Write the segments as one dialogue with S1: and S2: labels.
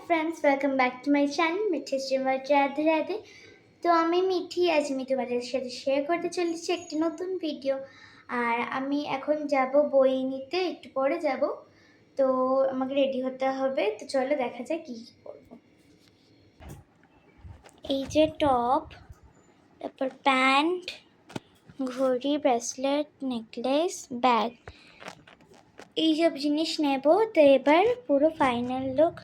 S1: Friends, welcome back to my channel मिठी श्रीमत राधे राधे। তো আমি মিঠি, আজ আমি তোমাদের সাথে শেয়ার করতে চলেছি একটি নতুন ভিডিও। আর আমি এখন যাব বই নিতে, একটু পরে যাব। তো আমাকে রেডি হতে হবে, তো চলো দেখা যাক কী কী করবো। এই যে টপ, তারপর প্যান্ট, ঘড়ি, ব্রেসলেট, নেকলেস, ব্যাগ, এইসব জিনিস নেব। তো এবার পুরো ফাইনাল লুক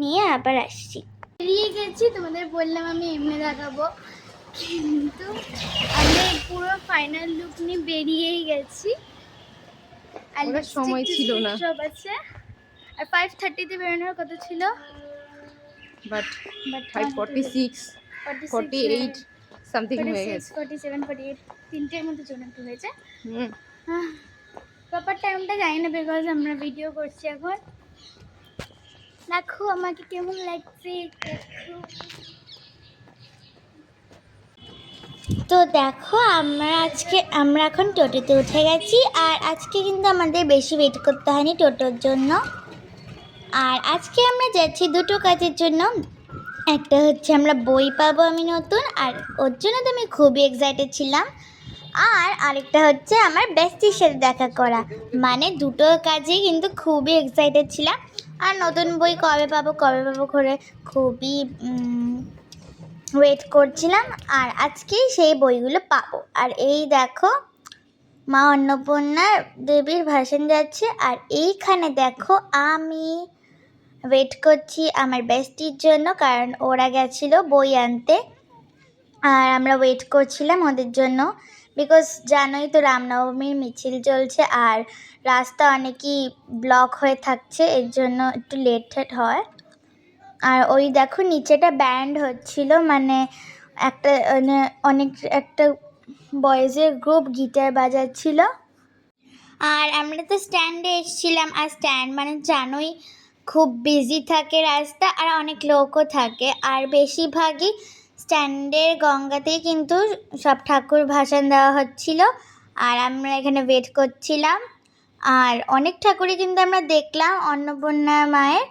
S1: নিয়ে আবার আসছি। বেরিয়ে গেছি, তোমাদের বললাম আমি এমনি দেখাবো, কিন্তু আমি পুরো ফাইনাল লুক নিয়ে বেরিয়েই গেছি। আর
S2: সময় ছিল না,
S1: সব আছে। আর 5:30-তে বেরোনোর কথা ছিল,
S2: বাট 5:46 48 সামথিং হয়ে গেছে।
S1: 47 48 তিনটের মধ্যে চলে হয়েছে। প্রপার টাইমটা জানি না, বিকজ আমরা ভিডিও করছি এখন। দেখো আমাকে কেমন লাগছে, তো দেখো আমরা এখন টোটোতে উঠে গেছি। আর আজকে কিন্তু আমাদের বেশি ওয়েট করতে হয়নি টোটোর জন্য। আর আজকে আমরা যাচ্ছি দুটো কাজের জন্য। একটা হচ্ছে আমরা বই পাবো আমি নতুন, আর ওর জন্য তো আমি খুবই এক্সাইটেড ছিলাম। আর আরেকটা হচ্ছে আমার বেস্টির সাথে দেখা করা, মানে দুটো কাজেই কিন্তু খুবই এক্সাইটেড ছিলাম। আর নতুন বই কবে পাবো করে খুবই ওয়েট করছিলাম। আর আজকেই সেই বইগুলো পাবো। আর এই দেখো মা অন্নপূর্ণা দেবীর ভাষণ যাচ্ছে। আর এইখানে দেখো আমি ওয়েট করছি আমার বেস্টির জন্য, কারণ ওরা গেছিলো বই আনতে। আর আমরা ওয়েট করছিলাম ওদের জন্য, বিকজ জানোই তো রামনবমীর মিছিল চলছে আর রাস্তা অনেকই ব্লক হয়ে থাকছে, এর জন্য একটু লেট হয়। আর ওই দেখো নিচেটা ব্যান্ড হচ্ছিল, মানে একটা বয়েজের গ্রুপ গিটার বাজাচ্ছিল। আর আমরা তো স্ট্যান্ডে এসেছিলাম, আর স্ট্যান্ড মানে জানোই খুব বিজি থাকে রাস্তা, আর অনেক লোকও থাকে। আর বেশিরভাগই স্ট্যান্ডের গঙ্গাতেই কিন্তু সব ঠাকুর ভাসান দেওয়া হচ্ছিল। আর আমরা এখানে ওয়েট করছিলাম। আর অনেক ঠাকুরই কিন্তু আমরা দেখলাম, অন্নপূর্ণা মায়ের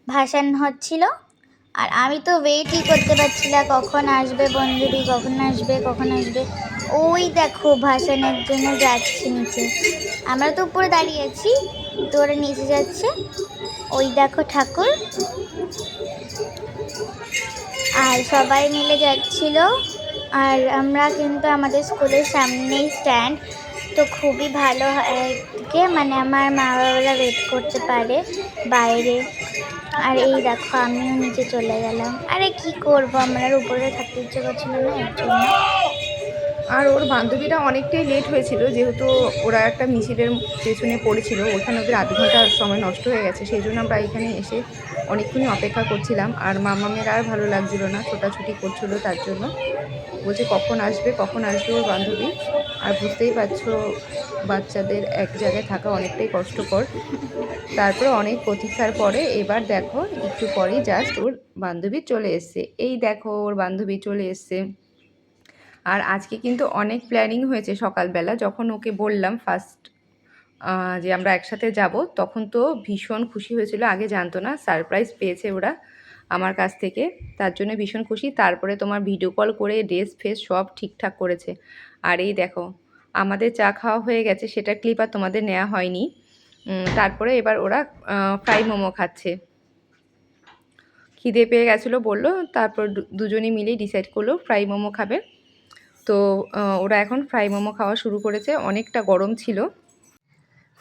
S1: ভাসান হচ্ছিল। আর আমি তো ওয়েটই করতে পারছি না, কখন আসবে বন্ধুরি, কখন আসবে। ওই দেখো ভাসানের জন্য যাচ্ছে নিচে, আমরা তো উপরে দাঁড়িয়ে আছি, তো ওরা নিচে যাচ্ছে। ওই দেখো ঠাকুর, আর সবাই মিলে যাচ্ছিল। আর আমরা কিন্তু আমাদের স্কুলের সামনেই স্ট্যান্ড, তো খুবই ভালো হয়, মানে আমার মা বাবারা ওয়েট করতে পারে বাইরে। আর এই দেখো আমিও নিচে চলে গেলাম। আরে কি করবো, আমার উপরে থাকতে ইচ্ছে করছিল না, এর জন্য।
S2: আর ওর বান্ধবীরা অনেকটাই লেট হয়েছিল, যেহেতু ওরা একটা মিছিলের পেছনে পড়েছিল, ওখানে ওদের আধ ঘন্টার সময় নষ্ট হয়ে গেছে। সেই জন্য আমরা এখানে এসে অনেকক্ষণই অপেক্ষা করছিলাম। আর মামামের আর ভালো লাগছিল না, ছোটাছুটি করছিলো, তার জন্য বলছে কখন আসবে ওর বান্ধবী। আর বুঝতেই পারছো বাচ্চাদের এক জায়গায় থাকা অনেকটাই কষ্টকর। তারপরে অনেক প্রতীক্ষার পরে এবার দেখো একটু পরেই জাস্ট ওর বান্ধবী চলে এসছে। এই দেখো ওর বান্ধবী চলে এসছে। আর আজকে কিন্তু অনেক প্ল্যানিং হয়েছে সকালবেলা, যখন ওকে বললাম ফার্স্ট যে আমরা একসাথে যাব, তখন তো ভীষণ খুশি হয়েছিল। আগে জানতো না, সারপ্রাইজ পেয়েছে ওরা আমার কাছ থেকে, তার জন্য ভীষণ খুশি। তারপরে তোমার ভিডিও কল করে ড্রেস ফেস সব ঠিকঠাক করেছে। আর এই দেখো আমাদের চা খাওয়া হয়ে গেছে, সেটা ক্লিপ আর তোমাদের নেওয়া হয়নি। তারপরে এবার ওরা ফ্রাই মোমো খাচ্ছে। খিদে পেয়ে গেছিলো বললো, তারপর দুজনে মিলেই ডিসাইড করলো ফ্রাই মোমো খাবে। তো ওরা এখন ফ্রাই মোমো খাওয়া শুরু করেছে। অনেকটা গরম ছিল।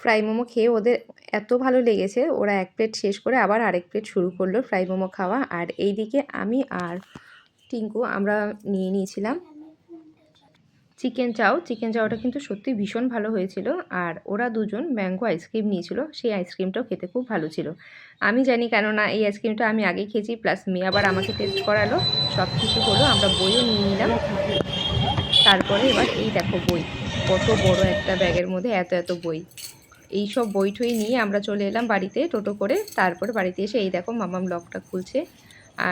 S2: ফ্রাই মোমো খেয়ে ওদের এত ভালো লেগেছে, ওরা এক প্লেট শেষ করে আবার আরেক প্লেট শুরু করলো ফ্রাই মোমো খাওয়া। আর এইদিকে আমি আর টিঙ্কু আমরা নিয়ে নিয়েছিলাম চিকেন চাওটা কিন্তু সত্যি ভীষণ ভালো হয়েছিল। আর ওরা দুজন ম্যাঙ্গো আইসক্রিম নিয়েছিল, সেই আইসক্রিমটাও খেতে খুব ভালো ছিল। আমি জানি কেননা এই আইসক্রিমটা আমি আগেই খেয়েছি, প্লাস মেয়ে আবার আমাকে টেস্ট করালো। সব কিছু হলো, আমরা বইও নিয়ে নিলাম। তারপরে এবার এই দেখো বই, কত বড় একটা ব্যাগের মধ্যে এত বই। এই সব বই ঠই নিয়ে আমরা চলে এলাম বাড়িতে টোটো করে। তারপরে বাড়িতে এসে এই দেখো মামাম লকটা খুলছে।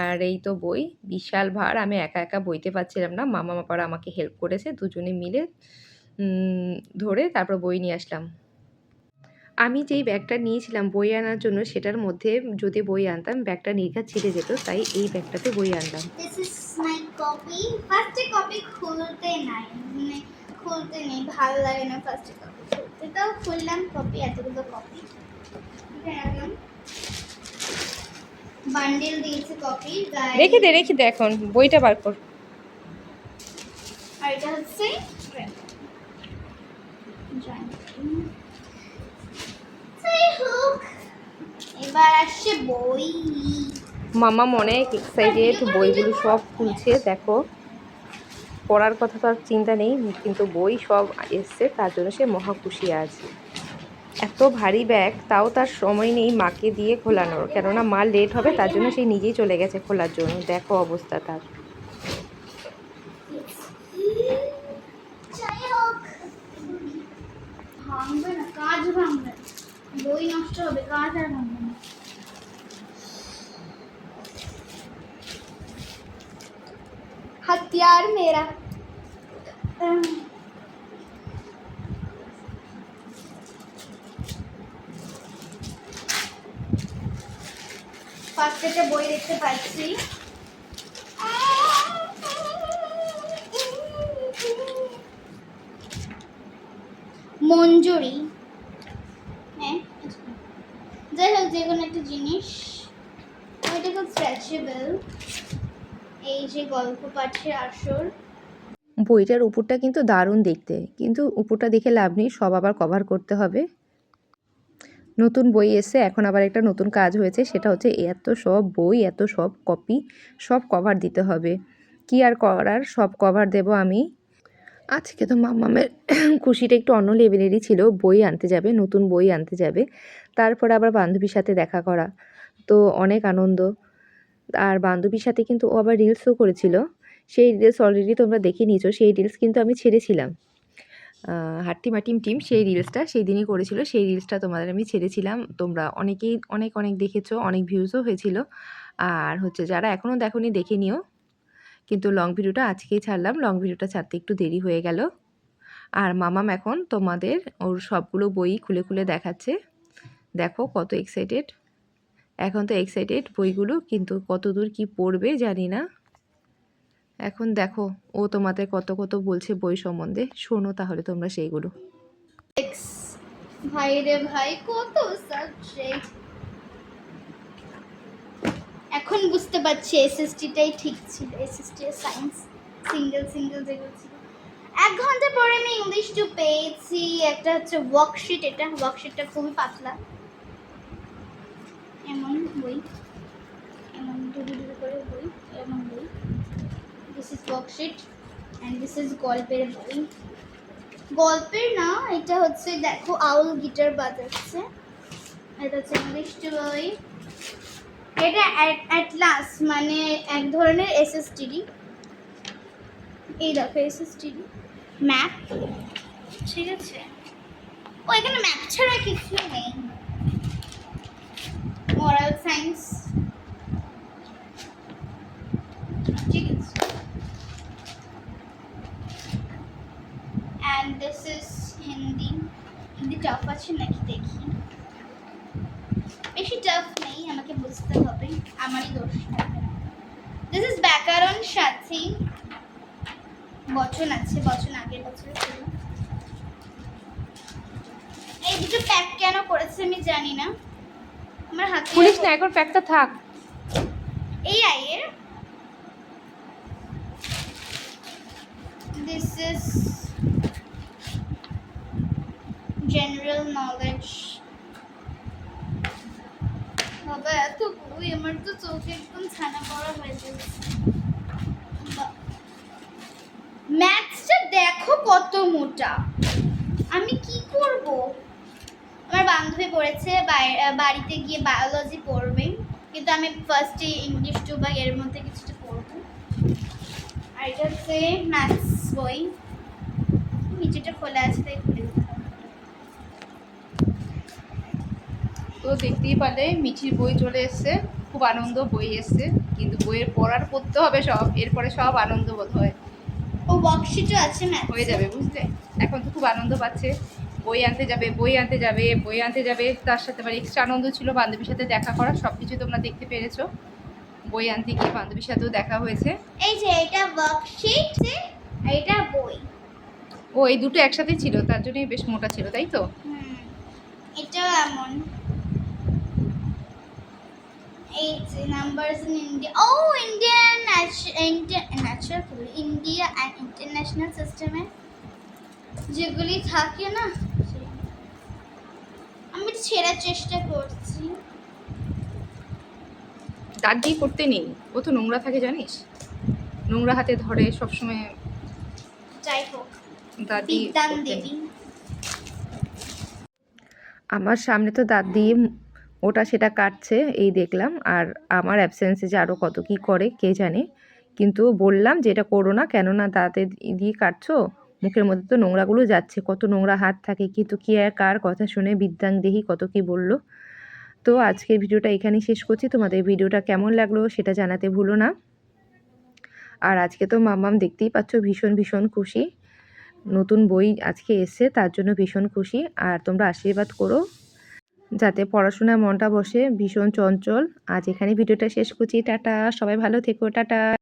S2: আর এই তো বই, বিশাল ভার, আমি একা বইতে পারছিলাম না, মামা আবার আমাকে হেল্প করেছে, দুজনে মিলে ধরে তারপর বই নিয়ে আসলাম। আমি যেই ব্যাগটা নিয়েছিলাম বই আনার জন্য সেটার মধ্যে যদি বই আনতাম ব্যাগটা নির্ঘাত ছিঁড়ে যেত, তাই এই ব্যাগটাতে বই আনলাম।
S1: This is my copy. ফার্স্টে কপি খুলতে নাই, মানে খুলতে নেই, ভালো লাগে না ফার্স্টে কপি খুলতে। তো খুললাম কপি, এতগুলো কপি এখানে রাখলাম। বান্ডেল দিয়েছে কপি,
S2: রেখে দে এখন, বইটা বার কর।
S1: আর এটা হচ্ছে যাই হোক, এবার আসছে বই।
S2: মামা অনেক এক্সাইটেড, বইগুলো সব খুলছে। দেখো, পড়ার কথা তো আর চিন্তা নেই, কিন্তু বই সব এসছে, তার জন্য সে মহা খুশি আছে। এত ভারী ব্যাগ, তাও তার সময় নেই মাকে দিয়ে খোলানোর, কেননা মা লেট হবে, তার জন্য সে নিজেই চলে গেছে খোলার জন্য। দেখো অবস্থা তার।
S1: যাই হোক, ভাঙবে না, কাজ ভাঙবে না, বই নষ্ট হবে, কাজ আর ভাঙবে না। हथियार मेरा। ফার্স্ট একটা বই দেখতে পাচ্ছি, মঞ্জুরি। হ্যাঁ, যাই হোক, যে কোনো একটা জিনিস। এটা খুব স্ট্রেচেবল। এই যে গল্প পাঠের আসর।
S2: বইটার উপরটা কিন্তু দারুণ দেখতে, কিন্তু উপরটা দেখে লাভ নেই, সব আবার কভার করতে হবে। নতুন বই এসে এখন আবার একটা নতুন কাজ হয়েছে, সেটা হচ্ছে এত সব বই, এত সব কপি, সব কভার দিতে হবে। কি আর করার, সব কভার দেব আমি। আজকে তো মামামের খুশিটা একটু অন্য লেভেলেরই ছিল, বই আনতে যাবে, নতুন বই আনতে যাবে, তারপর আবার বান্ধবীর সাথে দেখা করা, তো অনেক আনন্দ। আর বান্ধবীর সাথে কিন্তু ও আবার রিলসও করেছিল, সেই রিলস অলরেডি তোমরা দেখে নিয়েছো। সেই রিলস কিন্তু আমি ছেড়েছিলাম, হাট্টিমা টিম সেই রিলসটা সেই দিনই করেছিল, সেই রিলসটা তোমাদের আমি ছেড়েছিলাম। তোমরা অনেকেই অনেক দেখেছো, অনেক ভিউজও হয়েছিল। আর হচ্ছে যারা এখনও দেখোনি দেখে নিও, কিন্তু লং ভিডিওটা আজকেই ছাড়লাম, লং ভিডিওটা ছাড়তে একটু দেরি হয়ে গেল। আর মামাম এখন তোমাদের ওর সবগুলো বই খুলে খুলে দেখাচ্ছে। দেখো কত এক্সাইটেড, এখন তো এক্সাইটেড বইগুলো, কিন্তু কত দূর কী পড়বে জানি না। এখন দেখো ও তোমাদের কত বলছে বই সম্বন্ধে, শোনো তাহলে তোমরা সেইগুলো।
S1: ভাই রে ভাই, কত সাবজেক্ট! এখন বুঝতে পারছি এসএসটিটাই ঠিক ছিল, এসএসটি সায়েন্স সিঙ্গেল যেগুলো ছিল। 1 ঘন্টা পরে আমি ইংলিশ 2 পেয়েছি। একটা হচ্ছে ওয়ার্কশিট, এটা ওয়ার্কশিটটা খুবই পাতলা, এমন বই, এমন দুটো করে বই, এমন বই। This is worksheet and this is গল্পের বই। গল্পের না, এটা হচ্ছে দেখো আউল গিটার বাজাচ্ছে, এটা হচ্ছে ইংলিশ 2 বই। এটা অ্যাটলাস, মানে এক ধরনের এসএসটিডি। এই দেখো এসএসটিডি ম্যাপ, ঠিক আছে। ও এখানে ম্যাপ ছাড়া কিছু নেই। মোরাল সায়েন্স, ঠিক আছে। And this is Hindi. Hindi tough আছে নাকি দেখি, বেশি টাফ নেই, আমাকে বুঝতে হবে, আমারই দোষ থাকবে না। দিস ইজ ব্যাকরণ সাথী, বচন আছে, বচন আগের বছর ছিল। এই দুটো প্যাক কেন করেছে আমি জানি না, আমার হাতে
S2: পুলিশ না, এখন প্যাকটা থাক।
S1: এই আইয়ের দিস ইজ জেনারেল নলেজ। বাবা এত বই, আমার তো চোখে একদম ছানা পড়া হয়ে যাচ্ছে। ম্যাথসটা দেখো কত মোটা, আমি কি করব? আমার বান্ধবী পড়েছে বাড়িতে গিয়ে বায়োলজি পড়বে, কিন্তু আমি ফার্স্টে ইংলিশ 2 বা এর মধ্যে কিছুটা পড়বো। আর এটা হচ্ছে ম্যাথস বই, নিচেটা খোলা আছে তাই খুলে দিতে হবে।
S2: তো দেখতেই পারলে মিঠির বই চলে এসছে, খুব আনন্দ, বই এসছে, কিন্তু বইয়ের পড়ার পড়তে হবে সব, এরপরে সব আনন্দ বোধ হয়
S1: ও ওয়ার্কশিটও আছে ম্যাথ
S2: হয়ে যাবে, বুঝলে। এখন তো খুব আনন্দ পাচ্ছে, বই আনতে যাবে, বই আনতে যাবে, বই আনতে যাবে। তার সাথে আবার এক্সট্রা আনন্দ ছিল বান্ধবীর সাথে দেখা করা, সব কিছু তোমরা দেখতে পেরেছো। বই আনতে গিয়ে বান্ধবীর সাথেও দেখা হয়েছে।
S1: এই যে এটা ওয়ার্কশিট, এটা বই।
S2: ও এই দুটো একসাথে ছিল, তার জন্যই বেশ মোটা ছিল, তাই তো?
S1: এটাও এমন। এই যে নাম্বারস ইন ইন্ডিয়া, ও Indian natural India and international সিস্টেমে যেগুলি থাকে না, আমি এটা ছেড়ার চেষ্টা করছি।
S2: দাঁত দিয়ে করতে নেই, ও তো নোংরা থাকে জানিস, নোংরা হাতে ধরে সবসময়।
S1: যাই হোক,
S2: দাঁত দিয়ে
S1: বিদ্যান
S2: করতে নেই।
S1: দেবী।
S2: আমার সামনে তো দাঁত দিয়ে ওটা সেটা কাটছে, এই দেখলাম। আর আমার অ্যাবসেন্সে যে আরও কত কী করে কে জানে, কিন্তু বললাম যে এটা করো না, কেননা দাঁতে দিয়ে কাটছো, মুখের মধ্যে তো নোংরাগুলো যাচ্ছে, কত নোংরা হাত থাকে। কিন্তু কি আর কার কথা শুনে বিদ্যাং দেহি কত কি বললো। তো আজকের ভিডিওটা এখানেই শেষ করছি। তোমাদের ভিডিওটা কেমন লাগলো সেটা জানাতে ভুলো না। আর আজকে তো মাম্মাম দেখতেই পাচ্ছ ভীষণ ভীষণ খুশি, নতুন বই আজকে এসছে তার জন্য ভীষণ খুশি। আর তোমরা আশীর্বাদ করো যাতে পড়াশোনায় মনটা বসে, ভীষণ চঞ্চল। আজ এখানে ভিডিওটা শেষ করছি, টাটা, সবাই ভালো থেকো, টাটা।